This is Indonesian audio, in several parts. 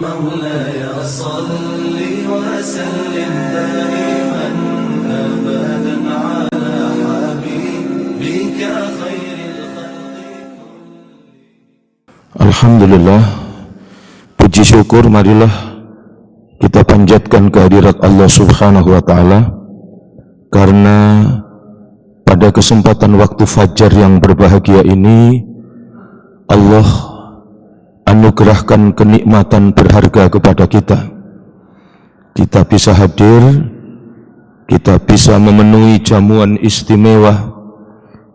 مولاي صل وسلم دائما أبدا على حبيبك خير الخلق. Alhamdulillah, puji syukur marilah kita panjatkan kehadirat Allah Subhanahu wa Ta'ala, karena pada kesempatan waktu fajar yang berbahagia ini Allah anugerahkan kenikmatan berharga kepada kita. Kita bisa hadir, kita bisa memenuhi jamuan istimewa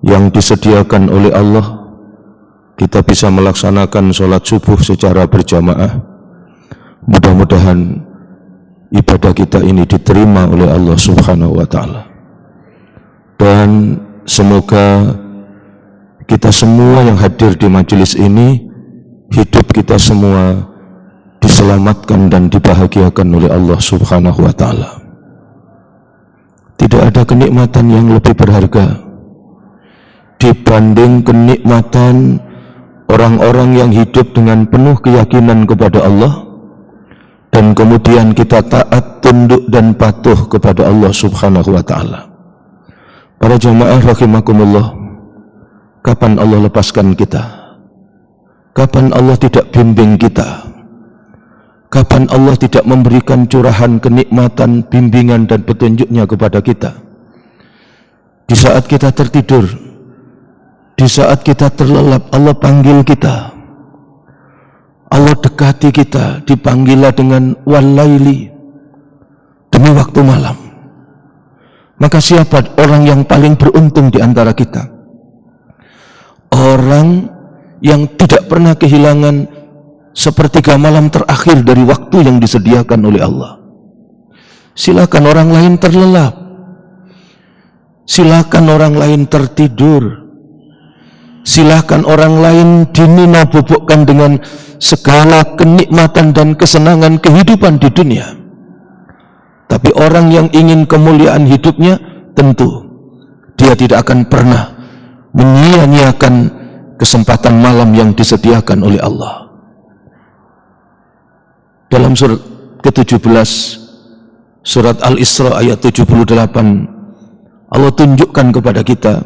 yang disediakan oleh Allah. Kita bisa melaksanakan sholat subuh secara berjamaah. Mudah-mudahan ibadah kita ini diterima oleh Allah Subhanahu wa Ta'ala, dan semoga kita semua yang hadir di majelis ini, hidup kita semua diselamatkan dan dibahagiakan oleh Allah Subhanahu wa Ta'ala. Tidak ada kenikmatan yang lebih berharga dibanding kenikmatan orang-orang yang hidup dengan penuh keyakinan kepada Allah, dan kemudian kita taat, tunduk dan patuh kepada Allah Subhanahu wa Ta'ala. Para jamaah rahimakumullah, kapan Allah lepaskan kita? Kapan Allah tidak bimbing kita? Kapan Allah tidak memberikan curahan kenikmatan, bimbingan dan petunjuknya kepada kita? Di saat kita tertidur, di saat kita terlelap, Allah panggil kita, Allah dekati kita, dipanggillah dengan walaili, demi waktu malam. Maka siapa orang yang paling beruntung di antara kita? Orang yang tidak pernah kehilangan sepertiga malam terakhir dari waktu yang disediakan oleh Allah. Silakan orang lain terlelap, silakan orang lain tertidur, silakan orang lain dinina bobokkan dengan segala kenikmatan dan kesenangan kehidupan di dunia. Tapi orang yang ingin kemuliaan hidupnya, tentu dia tidak akan pernah menyia-nyiakan kesempatan malam yang disediakan oleh Allah. Dalam surat ke-17, surat Al-Isra ayat 78, Allah tunjukkan kepada kita,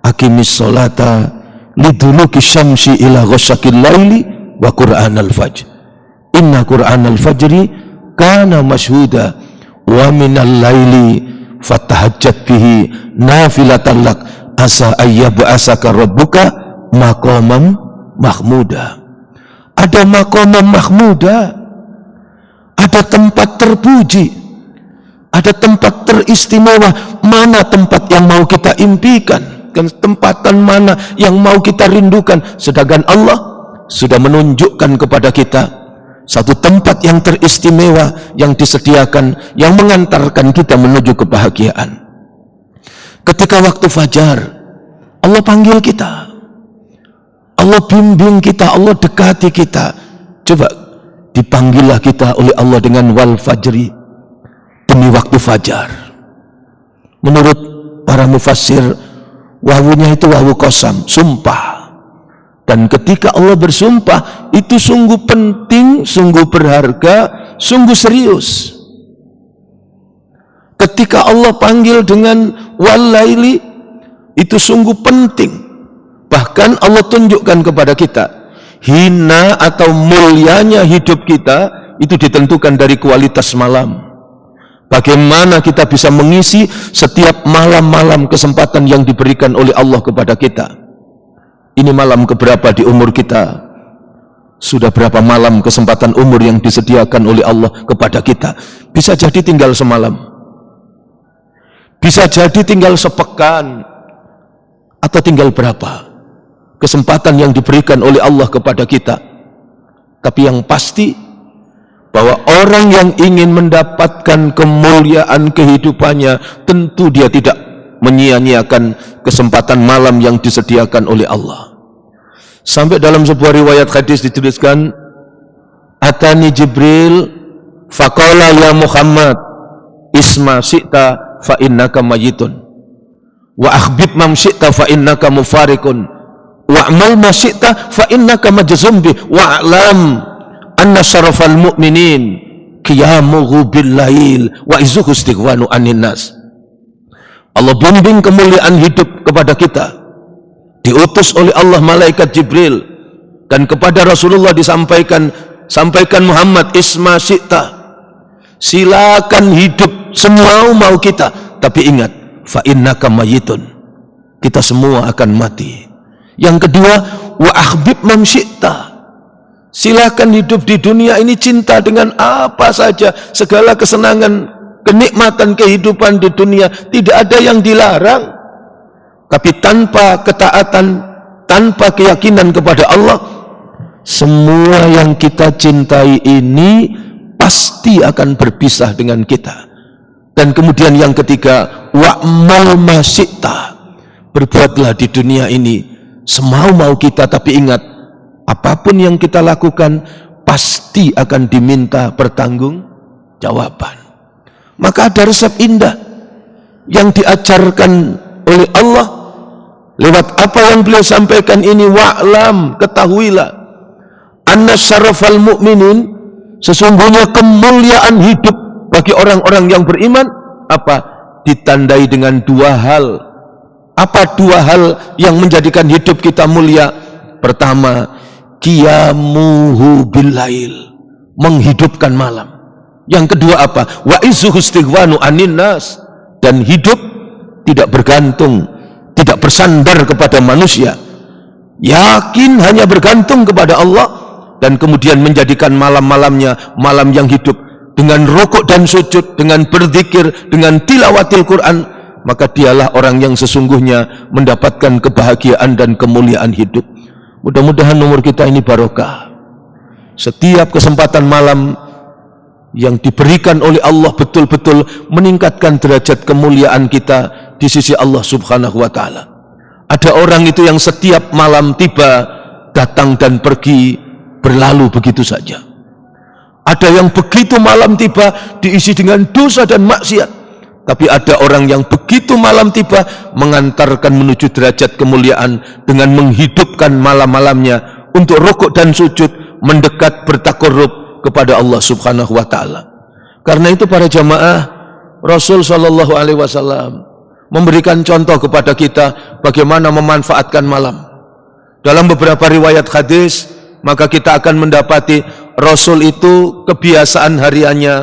aqimis sholata liduluki syamsi ila ghasyakil laili wa qur'anal fajr. Inna qur'anal fajri kana mashhuda wa minal laili fatahajjat bihi nafilatan lak asa ayyab'asaka rabbuka maqaman mahmuda. Ada maqaman mahmuda, ada tempat terpuji, ada tempat teristimewa. Mana tempat yang mau kita impikan, kesempatan mana yang mau kita rindukan, sedangkan Allah sudah menunjukkan kepada kita satu tempat yang teristimewa yang disediakan, yang mengantarkan kita menuju kebahagiaan. Ketika waktu fajar, Allah panggil kita, Allah bimbing kita, Allah dekati kita. Coba dipanggillah kita oleh Allah dengan wal fajri, demi waktu fajar. Menurut para mufassir, wawunya itu wawu qasam, sumpah. Dan ketika Allah bersumpah, itu sungguh penting, sungguh berharga, sungguh serius. Ketika Allah panggil dengan walaili, itu sungguh penting. Bahkan Allah tunjukkan kepada kita, hina atau mulianya hidup kita itu ditentukan dari kualitas malam. Bagaimana kita bisa mengisi setiap malam-malam kesempatan yang diberikan oleh Allah kepada kita. Ini malam keberapa di umur kita? Sudah berapa malam kesempatan umur yang disediakan oleh Allah kepada kita? Bisa jadi tinggal semalam, bisa jadi tinggal sepekan, atau tinggal berapa kesempatan yang diberikan oleh Allah kepada kita. Tapi yang pasti, bahwa orang yang ingin mendapatkan kemuliaan kehidupannya, tentu dia tidak menyia-nyiakan kesempatan malam yang disediakan oleh Allah. Sampai dalam sebuah riwayat hadis dituliskan, atani Jibril faqala ya Muhammad isma syi'ta fa innaka mayyitun wa akhbib mam syi'ta fa innaka mufariqun wa amal ma syi'ta fa innaka majzum bi wa alam anna syarafal mu'minin qiyamuhu bil lail wa izuhu istighwanu anin nas. Allah bimbing kemuliaan hidup kepada kita, diutus oleh Allah malaikat Jibril, dan kepada Rasulullah disampaikan, sampaikan Muhammad isma syi'ta, silakan hidup semau-mau kita, tapi ingat fa innaka mayyitun, kita semua akan mati. Yang kedua, wa akhbib man syi'ta, silakan hidup di dunia ini cinta dengan apa saja, segala kesenangan, kenikmatan kehidupan di dunia, tidak ada yang dilarang. Tapi tanpa ketaatan, tanpa keyakinan kepada Allah, semua yang kita cintai ini pasti akan berpisah dengan kita. Dan kemudian yang ketiga, wa'mal ma syi'ta, berbuatlah di dunia ini semau-mau kita, tapi ingat, apapun yang kita lakukan pasti akan diminta pertanggungjawaban. Maka ada resep indah yang diajarkan oleh Allah lewat apa yang beliau sampaikan ini. Wa'lam, ketahuilah, anna syarafal mu'minin, sesungguhnya kemuliaan hidup bagi orang-orang yang beriman apa? Ditandai dengan dua hal. Apa dua hal yang menjadikan hidup kita mulia? Pertama, qiyamuhu bil lail, menghidupkan malam. Yang kedua apa? Wa izuhu istighwanu anin nas, dan hidup tidak bergantung, tidak bersandar kepada manusia, yakin hanya bergantung kepada Allah, dan kemudian menjadikan malam-malamnya malam yang hidup dengan rukuk dan sujud, dengan berzikir, dengan tilawatil Quran. Maka dialah orang yang sesungguhnya mendapatkan kebahagiaan dan kemuliaan hidup. Mudah-mudahan umur kita ini barokah. Setiap kesempatan malam yang diberikan oleh Allah betul-betul meningkatkan derajat kemuliaan kita di sisi Allah subhanahu wa ta'ala. Ada orang itu yang setiap malam tiba, datang dan pergi, berlalu begitu saja. Ada yang begitu malam tiba diisi dengan dosa dan maksiat. Tapi ada orang yang begitu malam tiba mengantarkan menuju derajat kemuliaan dengan menghidupkan malam-malamnya untuk rukuk dan sujud, mendekat bertakarrub kepada Allah subhanahu wa ta'ala. Karena itu para jamaah, Rasul sallallahu alaihi wasallam memberikan contoh kepada kita bagaimana memanfaatkan malam. Dalam beberapa riwayat hadis, maka kita akan mendapati Rasul itu kebiasaan hariannya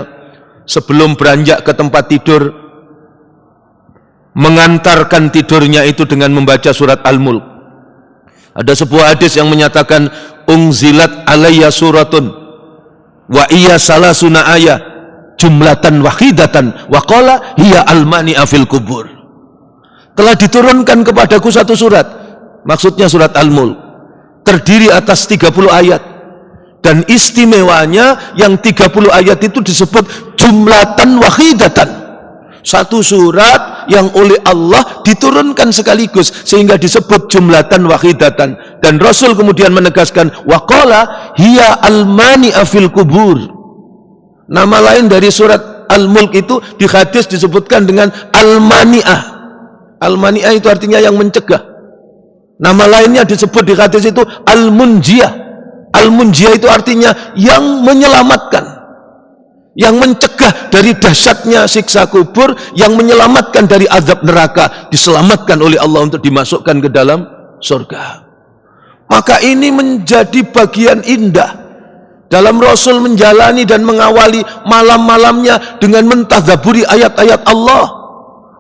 sebelum beranjak ke tempat tidur, mengantarkan tidurnya itu dengan membaca surat Al-Mulk. Ada sebuah hadis yang menyatakan, unzilat alayya suratun wa iya salasuna ayah jumlatan wahidatan wa qala hiya almani'a fil kubur. Telah diturunkan kepadaku satu surat, maksudnya surat Al-Mulk, terdiri atas 30 ayat, dan istimewanya yang 30 ayat itu disebut jumlatan wahidatan, satu surat yang oleh Allah diturunkan sekaligus sehingga disebut jumlatan wahidatan. Dan Rasul kemudian menegaskan waqala hiya almani'a fil kubur. Nama lain dari surat Al-Mulk itu di hadis disebutkan dengan almani'ah. Almani'ah itu artinya yang mencegah. Nama lainnya disebut di hadis itu al-munjiyah. Al-munjiyah itu artinya yang menyelamatkan, yang mencegah dari dahsyatnya siksa kubur, yang menyelamatkan dari azab neraka, diselamatkan oleh Allah untuk dimasukkan ke dalam surga. Maka ini menjadi bagian indah dalam Rasul menjalani dan mengawali malam-malamnya dengan mentadaburi ayat-ayat Allah,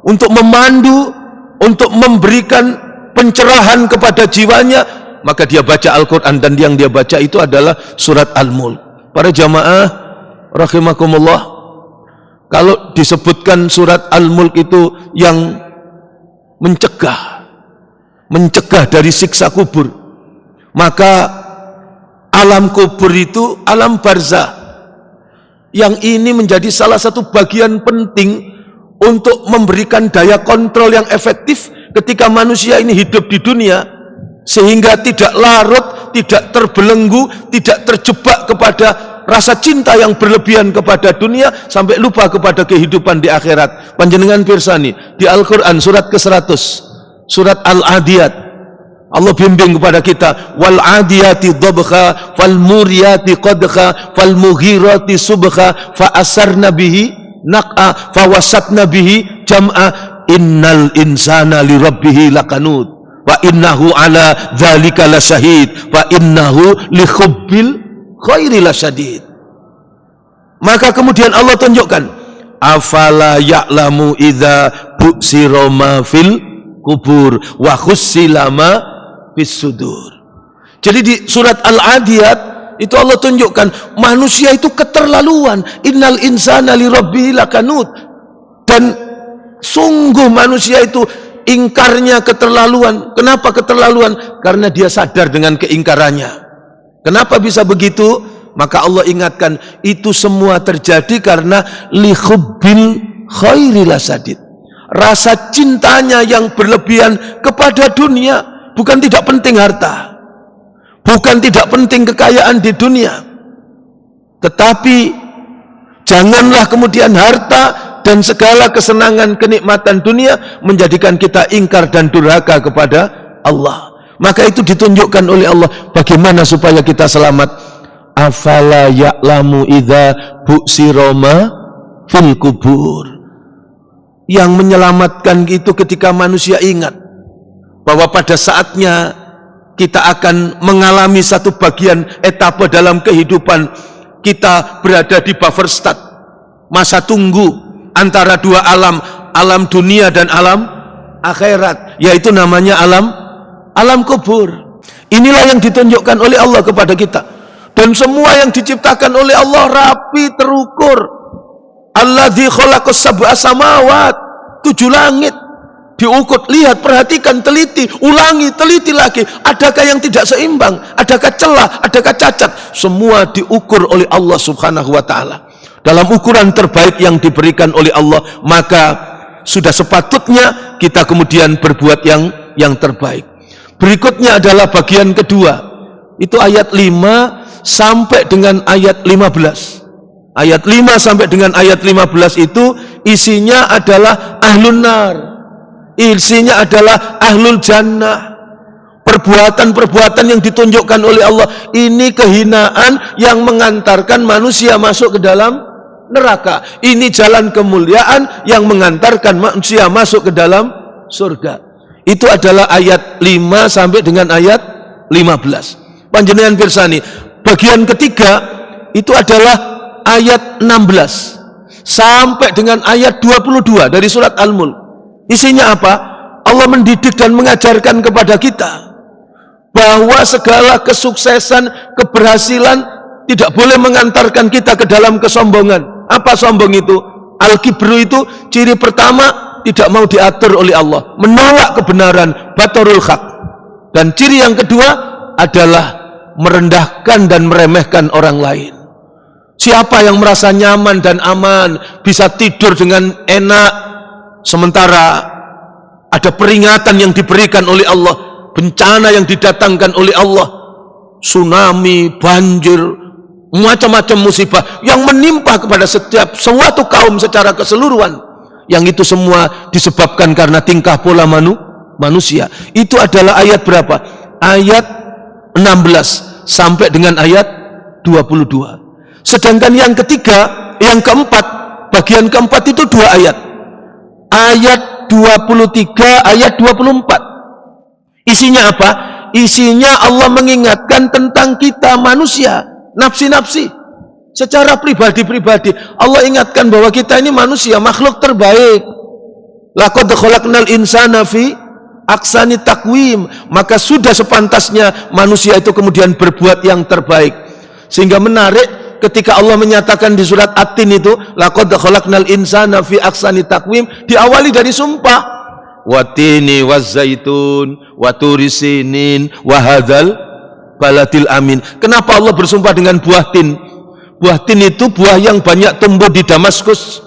untuk memandu, untuk memberikan pencerahan kepada jiwanya. Maka dia baca Al-Quran, dan yang dia baca itu adalah surat Al-Mulk. Para jamaah rahimakumullah, kalau disebutkan surat Al-Mulk itu yang mencegah dari siksa kubur, maka alam kubur itu alam barzah, yang ini menjadi salah satu bagian penting untuk memberikan daya kontrol yang efektif ketika manusia ini hidup di dunia, sehingga tidak larut, tidak terbelenggu, tidak terjebak kepada rasa cinta yang berlebihan kepada dunia sampai lupa kepada kehidupan di akhirat. Panjenengan pirsani di Al-Quran surat ke-100, surat Al-Adiyat, Allah bimbing kepada kita, wal adiyati dhabha fal muriyati qadha fal mughirati subha fa asarna bihi naqa fa wasatna bihi jam'a innal insana li rabbih lakanut wa innahu ala dzalika lasyahid wa innahu li hubbil khairi lasyadid. Maka kemudian Allah tunjukkan, afala ya'lamu idza bu'sira ma fil kubur wa khussila ma fis sudur. Jadi di surat Al-Adiyat itu Allah tunjukkan manusia itu keterlaluan, innal insana li rabbih lakanut, dan sungguh manusia itu ingkarnya keterlaluan. Kenapa keterlaluan? Karena dia sadar dengan keingkarannya. Kenapa bisa begitu? Maka Allah ingatkan, itu semua terjadi karena li hubbil khairi lasadid, rasa cintanya yang berlebihan kepada dunia. Bukan tidak penting harta, bukan tidak penting kekayaan di dunia, tetapi janganlah kemudian harta dan segala kesenangan kenikmatan dunia menjadikan kita ingkar dan durhaka kepada Allah. Maka itu ditunjukkan oleh Allah bagaimana supaya kita selamat. Afala ya'lamu idza bu'sira ma fil kubur. Yang menyelamatkan itu ketika manusia ingat bahwa pada saatnya kita akan mengalami satu bagian etapa dalam kehidupan kita berada di bufferstat, masa tunggu antara dua alam, alam dunia dan alam akhirat, yaitu namanya alam kubur. Inilah yang ditunjukkan oleh Allah kepada kita. Dan semua yang diciptakan oleh Allah rapi terukur. Alladzi khalaqas sab'a samawat, 7 langit diukur. Lihat, perhatikan, teliti, ulangi, teliti lagi. Adakah yang tidak seimbang? Adakah celah? Adakah cacat? Semua diukur oleh Allah Subhanahu wa taala dalam ukuran terbaik yang diberikan oleh Allah. Maka sudah sepatutnya kita kemudian berbuat yang terbaik. Berikutnya adalah bagian kedua. Itu ayat 5 sampai dengan ayat 15. Ayat 5 sampai dengan ayat 15 itu isinya adalah ahlun nar, isinya adalah ahlul jannah. Perbuatan-perbuatan yang ditunjukkan oleh Allah ini kehinaan yang mengantarkan manusia masuk ke dalam neraka. Ini jalan kemuliaan yang mengantarkan manusia masuk ke dalam surga. Itu adalah ayat 5 sampai dengan ayat 15. Panjenengan pirsani, bagian ketiga itu adalah ayat 16 sampai dengan ayat 22 dari surat Al-Mulk. Isinya apa? Allah mendidik dan mengajarkan kepada kita bahwa segala kesuksesan, keberhasilan tidak boleh mengantarkan kita ke dalam kesombongan. Apa sombong itu? Al-kibru itu ciri pertama, tidak mau diatur oleh Allah, menolak kebenaran, batarul haq. Dan ciri yang kedua adalah merendahkan dan meremehkan orang lain. Siapa yang merasa nyaman dan aman, bisa tidur dengan enak, sementara ada peringatan yang diberikan oleh Allah, bencana yang didatangkan oleh Allah, tsunami, banjir, macam-macam musibah yang menimpa kepada setiap suatu kaum secara keseluruhan, yang itu semua disebabkan karena tingkah pola manusia. Itu adalah ayat berapa? Ayat 16 sampai dengan ayat 22. Sedangkan yang ketiga, yang keempat, bagian keempat itu 2 ayat. Ayat 23, ayat 24. Isinya apa? Isinya Allah mengingatkan tentang kita manusia, nafsi-nafsi. Secara pribadi-pribadi Allah ingatkan bahwa kita ini manusia, makhluk terbaik. Laqad khalaqnal insana fi ahsani taqwim. Maka sudah sepantasnya manusia itu kemudian berbuat yang terbaik. Sehingga menarik ketika Allah menyatakan di surat At-Tin itu, laqad khalaqnal insana fi ahsani taqwim, diawali dari sumpah, watini wazzaitun waturisinin wahadzal baladil amin. Kenapa Allah bersumpah dengan buah tin? Buah tin itu buah yang banyak tumbuh di Damaskus,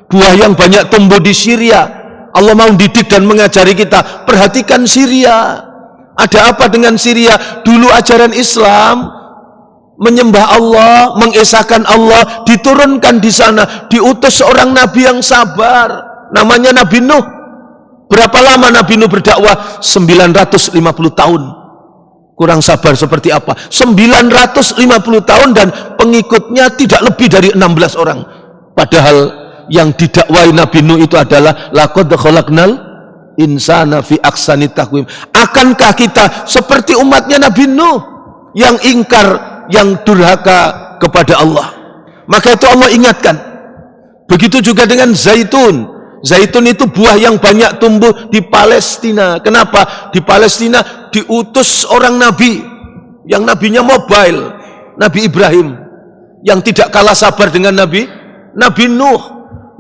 buah yang banyak tumbuh di Syria. Allah mau didik dan mengajari kita, perhatikan Syria. Ada apa dengan Syria? Dulu ajaran Islam menyembah Allah, mengesahkan Allah diturunkan di sana, diutus seorang nabi yang sabar, namanya Nabi Nuh. Berapa lama Nabi Nuh berdakwah? 950 tahun. Kurang sabar seperti apa? 950 tahun dan pengikutnya tidak lebih dari 16 orang. Padahal yang didakwai Nabi Nuh itu adalah laqad khalaqnal insana fi ahsani taqwim. Akankah kita seperti umatnya Nabi Nuh yang ingkar, yang durhaka kepada Allah? Maka itu Allah ingatkan. Begitu juga dengan zaitun. Zaitun itu buah yang banyak tumbuh di Palestina. Kenapa? Di Palestina diutus orang nabi, yang nabinya mobile, Nabi Ibrahim, yang tidak kalah sabar dengan Nabi Nuh.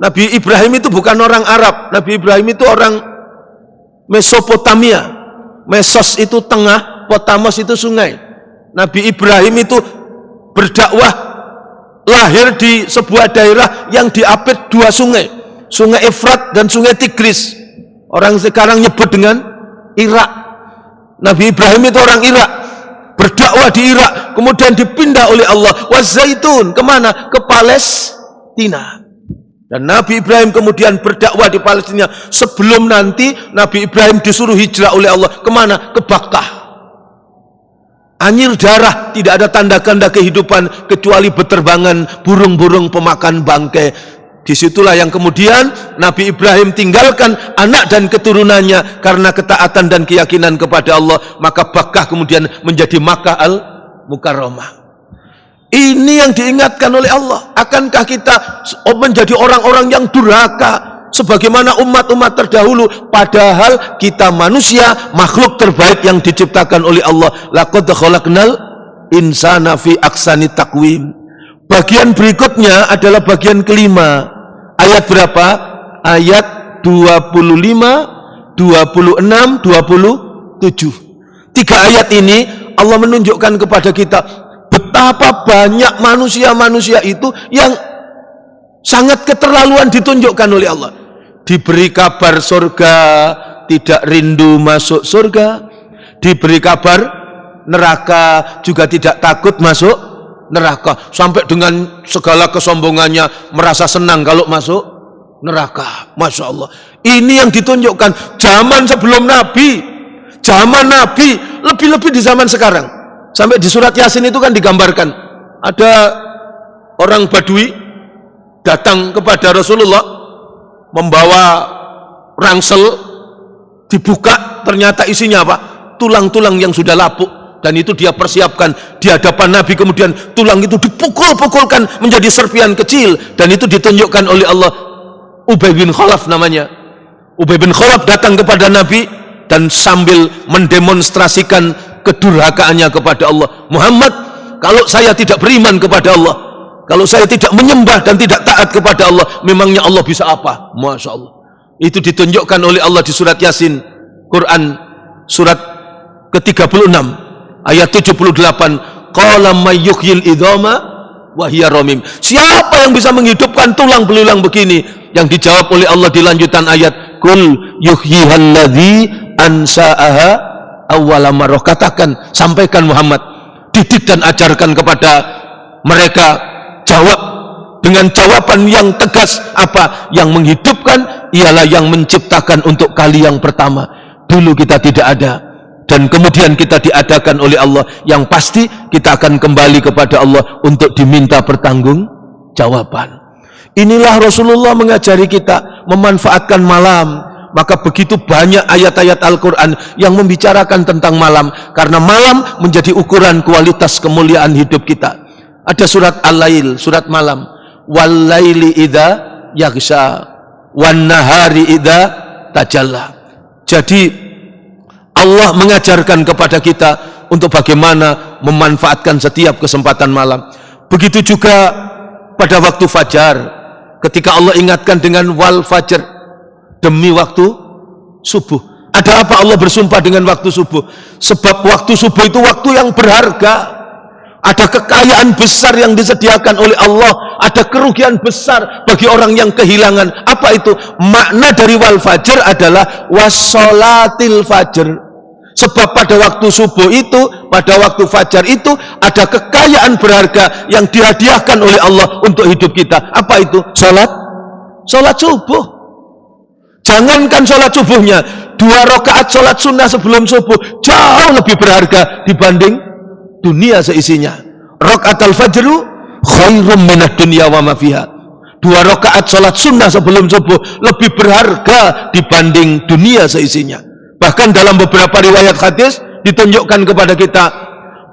Nabi Ibrahim itu bukan orang Arab. Nabi Ibrahim itu orang Mesopotamia. Mesos itu tengah, Potamos itu sungai. Nabi Ibrahim itu berdakwah lahir di sebuah daerah yang diapit dua sungai, Sungai Efrat dan Sungai Tigris. Orang sekarang nyebut dengan Irak. Nabi Ibrahim itu orang Irak, berdakwah di Irak, kemudian dipindah oleh Allah wazaitun kemana? Ke Palestina. Dan Nabi Ibrahim kemudian berdakwah di Palestina sebelum nanti Nabi Ibrahim disuruh hijrah oleh Allah kemana? Ke Bakkah. Anyir darah, tidak ada tanda-tanda kehidupan kecuali beterbangan burung-burung pemakan bangkai. Disitulah yang kemudian Nabi Ibrahim tinggalkan anak dan keturunannya karena ketaatan dan keyakinan kepada Allah. Maka Bakkah kemudian menjadi Makkah al-Mukarramah. Ini yang diingatkan oleh Allah. Akankah kita menjadi orang-orang yang durhaka sebagaimana umat-umat terdahulu? Padahal kita manusia, makhluk terbaik yang diciptakan oleh Allah. Laqad khalaqnal insana fi ahsani taqwim. Bagian berikutnya adalah bagian kelima. Ayat berapa? Ayat 25, 26, 27. Tiga ayat ini Allah menunjukkan kepada kita betapa banyak manusia-manusia itu yang sangat keterlaluan ditunjukkan oleh Allah. Diberi kabar surga, tidak rindu masuk surga. Diberi kabar neraka, juga tidak takut masuk neraka. Sampai dengan segala kesombongannya merasa senang kalau masuk neraka. Masya Allah. Ini yang ditunjukkan zaman sebelum Nabi, zaman Nabi, lebih-lebih di zaman sekarang. Sampai di surat Yasin itu kan digambarkan ada orang Badui datang kepada Rasulullah membawa rangsel, dibuka ternyata isinya apa? Tulang-tulang yang sudah lapuk. Dan itu dia persiapkan di hadapan Nabi, kemudian tulang itu dipukul-pukulkan menjadi serpian kecil, dan itu ditunjukkan oleh Allah. Ubay bin Khalaf namanya. Ubay bin Khalaf datang kepada Nabi dan sambil mendemonstrasikan kedurhakaannya kepada Allah. Muhammad, kalau saya tidak beriman kepada Allah, kalau saya tidak menyembah dan tidak taat kepada Allah, memangnya Allah bisa apa? Masya Allah. Itu ditunjukkan oleh Allah di surat Yasin, Quran surat ke-36 ayat 78. Qala may yuhyil idhama wa hiya ramim. Siapa yang bisa menghidupkan tulang belulang begini? Yang dijawab oleh Allah di lanjutan ayat, kul yuhyihalladzi ansa'aha awwala marrah. Katakan, sampaikan Muhammad, didik dan ajarkan kepada mereka, jawab dengan jawaban yang tegas. Apa? Yang menghidupkan ialah yang menciptakan untuk kali yang pertama. Dulu kita tidak ada, dan kemudian kita diadakan oleh Allah. Yang pasti kita akan kembali kepada Allah untuk diminta pertanggungjawaban. Inilah Rasulullah mengajari kita memanfaatkan malam. Maka begitu banyak ayat-ayat Al-Quran yang membicarakan tentang malam, karena malam menjadi ukuran kualitas kemuliaan hidup kita. Ada surat Al-Lail, surat malam. Wal-laili idza yaghsha wan nahari idza tajalla. Jadi Allah mengajarkan kepada kita untuk bagaimana memanfaatkan setiap kesempatan malam. Begitu juga pada waktu fajar, ketika Allah ingatkan dengan wal fajr, demi waktu subuh. Ada apa Allah bersumpah dengan waktu subuh? Sebab waktu subuh itu waktu yang berharga. Ada kekayaan besar yang disediakan oleh Allah, ada kerugian besar bagi orang yang kehilangan. Apa itu? Makna dari wal fajr adalah wassolatil fajr. Sebab pada waktu subuh itu, pada waktu fajar itu ada kekayaan berharga yang dihadiahkan oleh Allah untuk hidup kita. Apa itu? Salat subuh. Jangankan sholat subuhnya, 2 rakaat sholat sunnah sebelum subuh jauh lebih berharga dibanding dunia seisinya. Rakaatul fajru khairum minad dunya wa ma fiha. 2 rakaat sholat sunnah sebelum subuh lebih berharga dibanding dunia seisinya. Bahkan dalam beberapa riwayat hadis ditunjukkan kepada kita,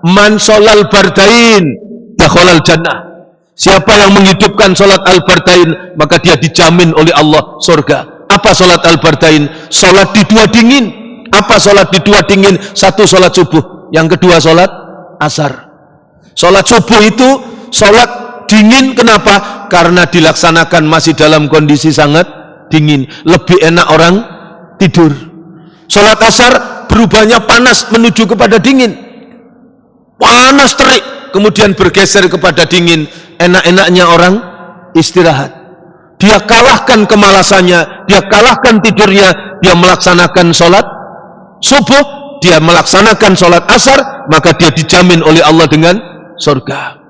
man sholal bardain dakhalal jannah. Siapa yang menghidupkan sholat al-bardain, maka dia dijamin oleh Allah surga. Apa sholat al-bardain? Sholat di 2 dingin. Apa sholat di 2 dingin? 1 sholat subuh, yang kedua sholat asar. Sholat subuh itu sholat dingin, kenapa? Karena dilaksanakan masih dalam kondisi sangat dingin, lebih enak orang tidur. Sholat asar berubahnya panas menuju kepada dingin, panas terik, kemudian bergeser kepada dingin, enak-enaknya orang istirahat. Dia kalahkan kemalasannya, dia kalahkan tidurnya, dia melaksanakan sholat subuh, dia melaksanakan sholat asar, maka dia dijamin oleh Allah dengan surga.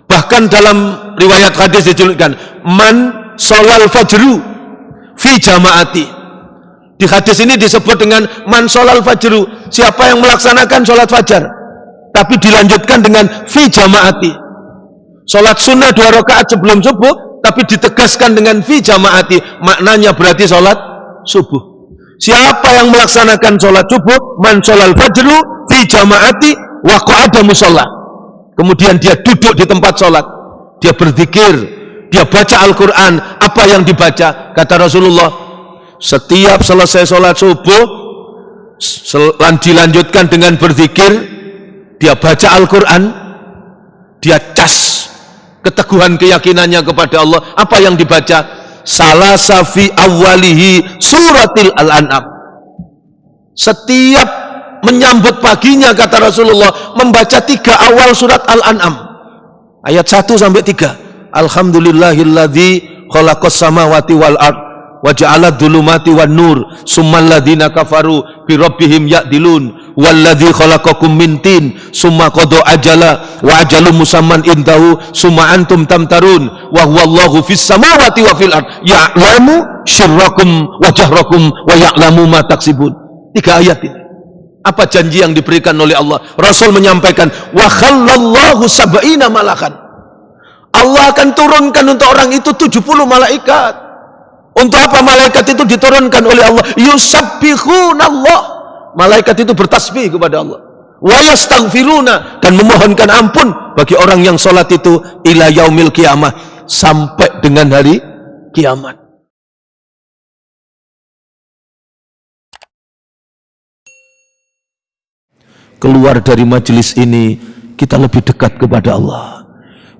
Bahkan dalam riwayat hadis disebutkan, man sholal fajru fi jamaati. Di hadis ini disebut dengan man sholal fajru, siapa yang melaksanakan sholat fajar, tapi dilanjutkan dengan fi jamaati. Sholat sunnah 2 rakaat sebelum subuh, tapi ditegaskan dengan fi jamaati, maknanya berarti sholat subuh. Siapa yang melaksanakan sholat subuh, man sholal fajru fi jamaati wa qa'ada musalla, kemudian dia duduk di tempat sholat, dia berzikir, dia baca Al-Quran. Apa yang dibaca? Kata Rasulullah, setiap selesai sholat subuh dilanjutkan dengan berzikir, dia baca Al-Quran, dia cas keteguhan keyakinannya kepada Allah. Apa yang dibaca? Salasa fi awwalihi suratil Al-An'am. Setiap menyambut paginya, kata Rasulullah, membaca 3 awal surat Al-An'am, ayat 1 sampai 3. Alhamdulillahilladzi khalaqas samawati wal ard wa ja'ala dzulumati wan nur summal ladzina kafaru bi rabbihim ya'dilun walladzi khalaqakum min tin summa qada ajala wa ajalum musamman indahu summa antum tamtarun wa huwallahu fis samawati wa fil ard ya'lamu syirrakum wa jahrakum wa ya'lamu ma taksibun. 3 ayat ini. Apa janji yang diberikan oleh Allah? Rasul menyampaikan, wa khallallahu sab'ina malakan. Allah akan turunkan untuk orang itu 70 malaikat. Untuk apa malaikat itu diturunkan oleh Allah? Yusabbihunallah. Malaikat itu bertasbih kepada Allah. Wa yastaghfiruna, dan memohonkan ampun bagi orang yang sholat itu ila yaumil qiyamah, sampai dengan hari kiamat. Keluar dari majelis ini kita lebih dekat kepada Allah.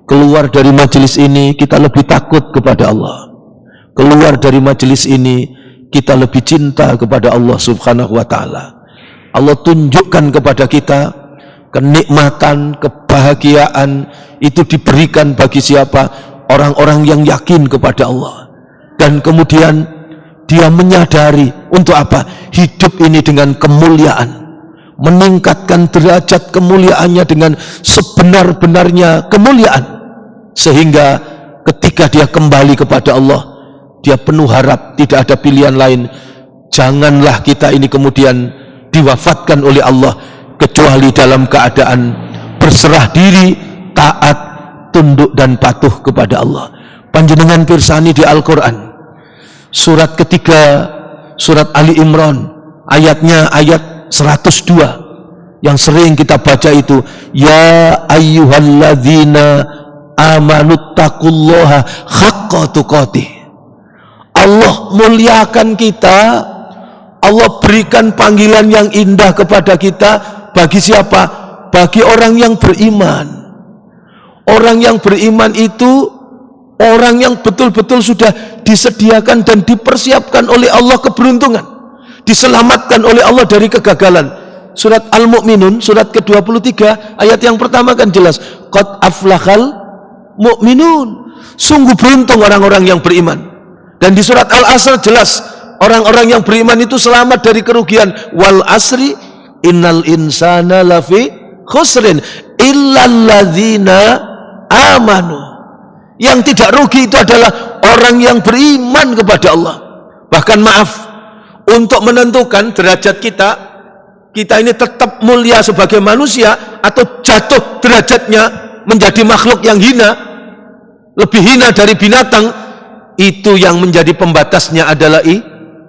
Keluar dari majelis ini kita lebih takut kepada Allah. Keluar dari majelis ini kita lebih cinta kepada Allah Subhanahu wa ta'ala. Allah tunjukkan kepada kita kenikmatan, kebahagiaan itu diberikan bagi siapa? Orang-orang yang yakin kepada Allah. Dan kemudian dia menyadari untuk apa? Hidup ini dengan kemuliaan, meningkatkan derajat kemuliaannya dengan sebenar-benarnya kemuliaan, sehingga ketika dia kembali kepada Allah, dia penuh harap, tidak ada pilihan lain. Janganlah kita ini kemudian diwafatkan oleh Allah kecuali dalam keadaan berserah diri, taat, tunduk dan patuh kepada Allah. Panjenengan pirsani di Al-Quran, surat ketiga, surat Ali Imran, ayatnya ayat 102, yang sering kita baca itu, ya ayyuhalladzina amanuttaqullaha haqqa tuqatih. Allah muliakan kita, Allah berikan panggilan yang indah kepada kita. Bagi siapa? Bagi orang yang beriman. Orang yang beriman itu orang yang betul-betul sudah disediakan dan dipersiapkan oleh Allah keberuntungan, diselamatkan oleh Allah dari kegagalan. Surat Al-Mu'minun, surat ke-23, ayat yang pertama kan jelas, qad aflahal mu'minun, sungguh beruntung orang-orang yang beriman. Dan di surat Al-Asr jelas, orang-orang yang beriman itu selamat dari kerugian. Wal asri innal insana lafi khusrin illalladzina amanu. Yang tidak rugi itu adalah orang yang beriman kepada Allah. Bahkan maaf, untuk menentukan derajat kita ini tetap mulia sebagai manusia atau jatuh derajatnya menjadi makhluk yang hina, lebih hina dari binatang. Itu yang menjadi pembatasnya adalah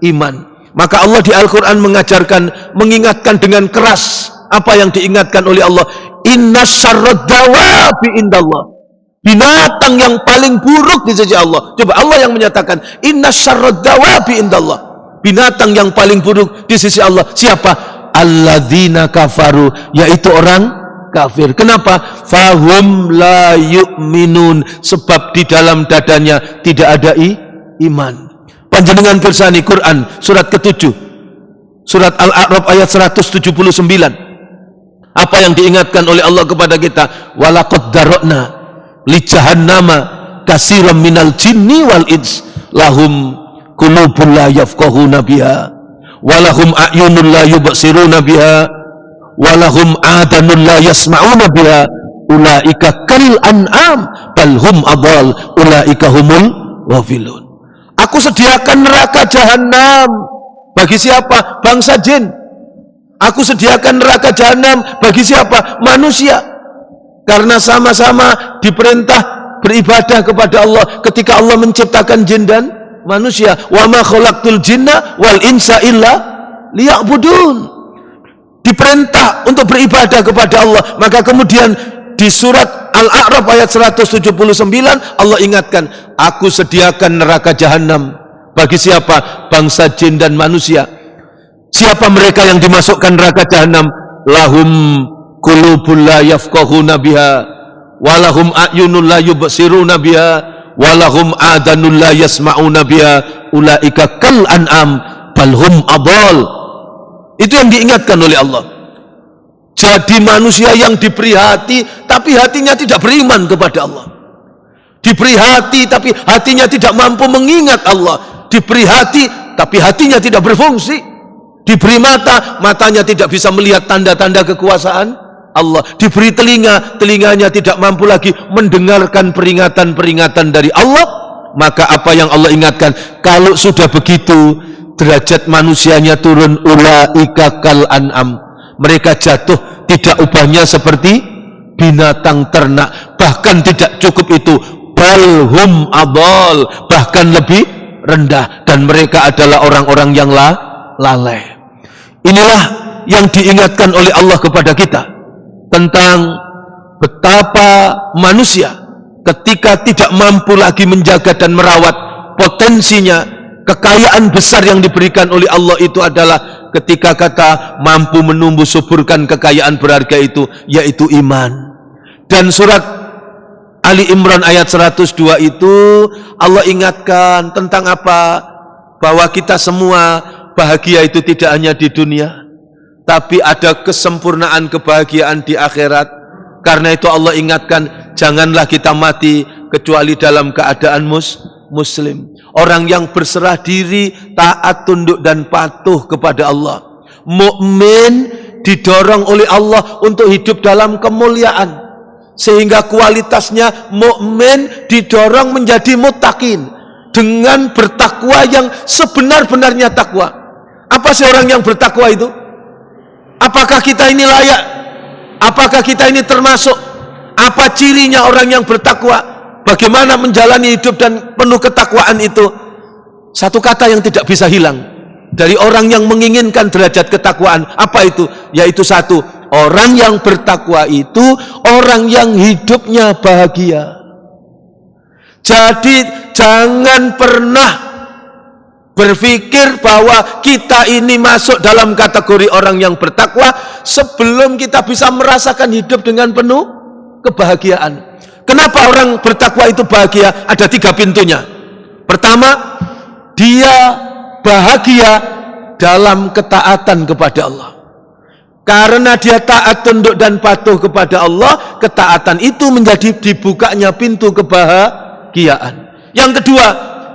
iman. Maka Allah di Al-Quran mengajarkan, mengingatkan dengan keras apa yang diingatkan oleh Allah. Inna syarrad dawabi indallah. Binatang yang paling buruk di sisi Allah. Coba Allah yang menyatakan, inna syarrad dawabi indallah. Binatang yang paling buruk di sisi Allah. Siapa? Alladzina kafaru, yaitu orang kafir. Kenapa? Fahum la yu'minun, sebab di dalam dadanya tidak ada iman. Panjenengan pirsani Quran surat ke-7, surat Al-A'raf ayat 179. Apa yang diingatkan oleh Allah kepada kita? Walaqad darokna li jahannama katsiran minal jinni wal ins lahum qulubun la yafqahuna biha walahum a'yunun la yubsiruna biha walahum adanun la yasma'una biha ulaika kal an'am bal hum adall ulaika humul ghafilun. Aku sediakan neraka jahanam bagi siapa? Bangsa jin. Aku sediakan neraka jahanam bagi siapa? Manusia. Karena sama-sama diperintah beribadah kepada Allah ketika Allah menciptakan jin dan manusia. Wa ma khalaqtul jinna wal insa illa liya'budun. Diperintah untuk beribadah kepada Allah. Maka kemudian di surat Al-A'raf ayat 179 Allah ingatkan, aku sediakan neraka jahanam bagi siapa? Bangsa jin dan manusia. Siapa mereka yang dimasukkan neraka jahanam? Lahum qulubun la yafqahuna biha walahum a'yunun la yubsiruna biha walahum adanun la yasma'una biha ulaika kal an'am bal hum adall. Itu yang diingatkan oleh Allah. Jadi manusia yang diberi hati tapi hatinya tidak beriman kepada Allah. Diberi hati tapi hatinya tidak mampu mengingat Allah. Diberi hati tapi hatinya tidak berfungsi. Diberi mata, matanya tidak bisa melihat tanda-tanda kekuasaan Allah. Diberi telinga, telinganya tidak mampu lagi mendengarkan peringatan-peringatan dari Allah. Maka apa yang Allah ingatkan, kalau sudah begitu derajat manusianya turun, ulaika kal an'am, mereka jatuh tidak ubahnya seperti binatang ternak. Bahkan tidak cukup itu, balhum adall, bahkan lebih rendah, dan mereka adalah orang-orang yang lalai. Inilah yang diingatkan oleh Allah kepada kita tentang betapa manusia ketika tidak mampu lagi menjaga dan merawat potensinya. Kekayaan besar yang diberikan oleh Allah itu adalah ketika kata mampu menumbuh suburkan kekayaan berharga itu, yaitu iman. Dan surat Ali Imran ayat 102 itu Allah ingatkan tentang apa? Bahwa kita semua bahagia itu tidak hanya di dunia, tapi ada kesempurnaan kebahagiaan di akhirat. Karena itu Allah ingatkan, janganlah kita mati kecuali dalam keadaan muslim. Orang yang berserah diri, taat, tunduk dan patuh kepada Allah. Mukmin didorong oleh Allah untuk hidup dalam kemuliaan, sehingga kualitasnya mukmin didorong menjadi muttaqin dengan bertakwa yang sebenar-benarnya takwa. Apa sih orang yang bertakwa itu? Apakah kita ini layak? Apakah kita ini termasuk? Apa cirinya orang yang bertakwa? Bagaimana menjalani hidup dan penuh ketakwaan itu? Satu kata yang tidak bisa hilang dari orang yang menginginkan derajat ketakwaan. Apa itu? Yaitu satu, orang yang bertakwa itu orang yang hidupnya bahagia. Jadi jangan pernah berpikir bahwa kita ini masuk dalam kategori orang yang bertakwa sebelum kita bisa merasakan hidup dengan penuh kebahagiaan. Kenapa orang bertakwa itu bahagia? Ada 3 pintunya. Pertama, dia bahagia dalam ketaatan kepada Allah. Karena dia taat, tunduk dan patuh kepada Allah, ketaatan itu menjadi dibukanya pintu kebahagiaan. Yang kedua,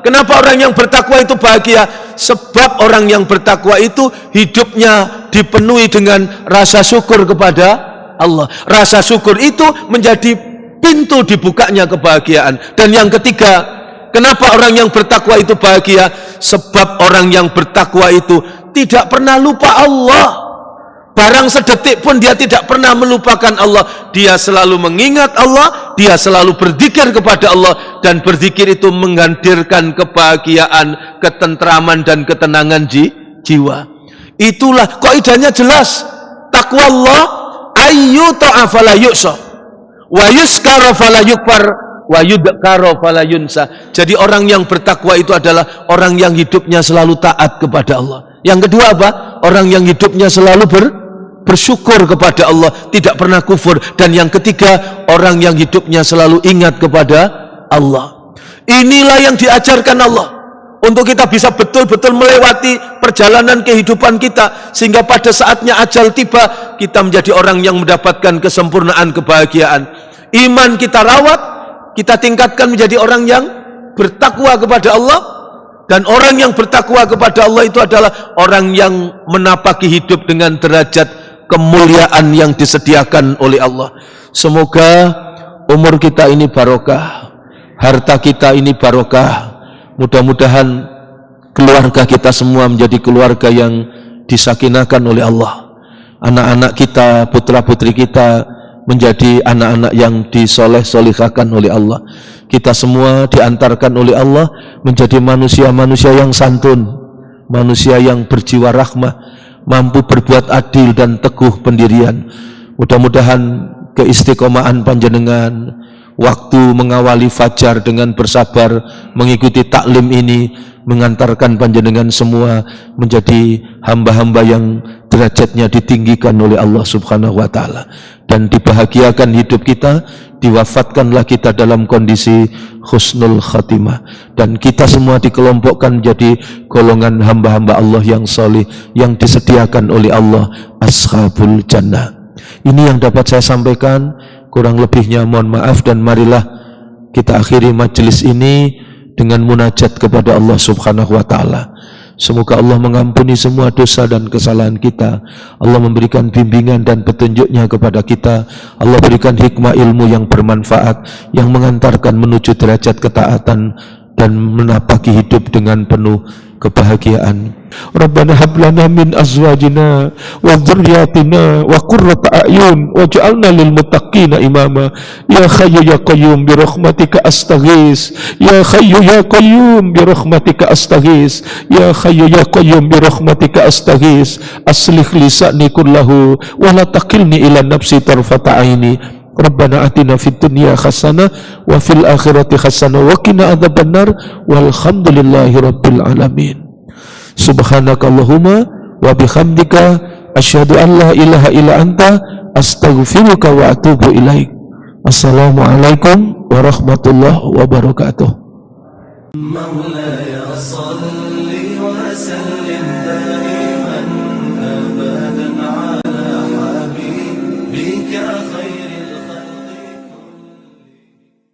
kenapa orang yang bertakwa itu bahagia? Sebab orang yang bertakwa itu hidupnya dipenuhi dengan rasa syukur kepada Allah. Rasa syukur itu menjadi pintu dibukanya kebahagiaan. Dan yang ketiga, Kenapa orang yang bertakwa itu bahagia? Sebab orang yang bertakwa itu tidak pernah lupa Allah. Barang sedetik pun dia tidak pernah melupakan Allah. Dia selalu mengingat Allah, dia selalu berzikir kepada Allah, dan berzikir itu menghadirkan kebahagiaan, ketentraman dan ketenangan jiwa. Itulah kaidahnya jelas. Takwa Allah ayyu ta'afala yu'sa wa yuskara fala yukfar wa yudkara fala yunsa. Jadi orang yang bertakwa itu adalah orang yang hidupnya selalu taat kepada Allah. Yang kedua apa? Orang yang hidupnya selalu bersyukur kepada Allah, tidak pernah kufur. Dan yang ketiga, orang yang hidupnya selalu ingat kepada Allah. Inilah yang diajarkan Allah untuk kita bisa betul-betul melewati perjalanan kehidupan kita, sehingga pada saatnya ajal tiba, kita menjadi orang yang mendapatkan kesempurnaan kebahagiaan. Iman kita rawat, kita tingkatkan menjadi orang yang bertakwa kepada Allah. Dan orang yang bertakwa kepada Allah itu adalah orang yang menapaki hidup dengan derajat kemuliaan yang disediakan oleh Allah. Semoga umur kita ini barokah, harta kita ini barokah. Mudah-mudahan keluarga kita semua menjadi keluarga yang disakinahkan oleh Allah. Anak-anak kita, putra-putri kita menjadi anak-anak yang disoleh-solihkan oleh Allah. Kita semua diantarkan oleh Allah menjadi manusia-manusia yang santun, manusia yang berjiwa rahmah, mampu berbuat adil dan teguh pendirian. Mudah-mudahan keistiqomahan panjenengan, waktu mengawali fajar dengan bersabar mengikuti taklim ini, mengantarkan panjenengan semua menjadi hamba-hamba yang derajatnya ditinggikan oleh Allah Subhanahu wa taala, dan dibahagiakan hidup kita, diwafatkanlah kita dalam kondisi husnul khatimah, dan kita semua dikelompokkan menjadi golongan hamba-hamba Allah yang soleh, yang disediakan oleh Allah ashabul jannah. Ini yang dapat saya sampaikan, kurang lebihnya mohon maaf, dan marilah kita akhiri majelis ini dengan munajat kepada Allah Subhanahu wa taala. Semoga Allah mengampuni semua dosa dan kesalahan kita. Allah memberikan bimbingan dan petunjuknya kepada kita. Allah berikan hikmah ilmu yang bermanfaat, yang mengantarkan menuju derajat ketaatan dan menapaki hidup dengan penuh kebahagiaan. Rabbana hab lana min azwajina wa dzurriyyatina wa qurrata a'yun waj'alna lil muttaqina imama. Ya hayyu ya qayyum bi rahmatika astaghis. Ya hayyu ya qayyum bi rahmatika astaghis. Ya hayyu ya qayyum bi rahmatika astaghis. Aslih lisani kullahu wa la taqilni ila nafsi tarfata aini. Rabbana atina fid dunya hasanah wa fil akhirati hasanah wa qina adzabannar walhamdulillahi rabbil alamin. Subhanakallahumma wa bihamdika asyhadu an la ilaha illa anta astaghfiruka wa atubu ilaik. Assalamualaikum warahmatullahi wabarakatuh. مولاي صل وسلم دائما أبدا على حبيبك خير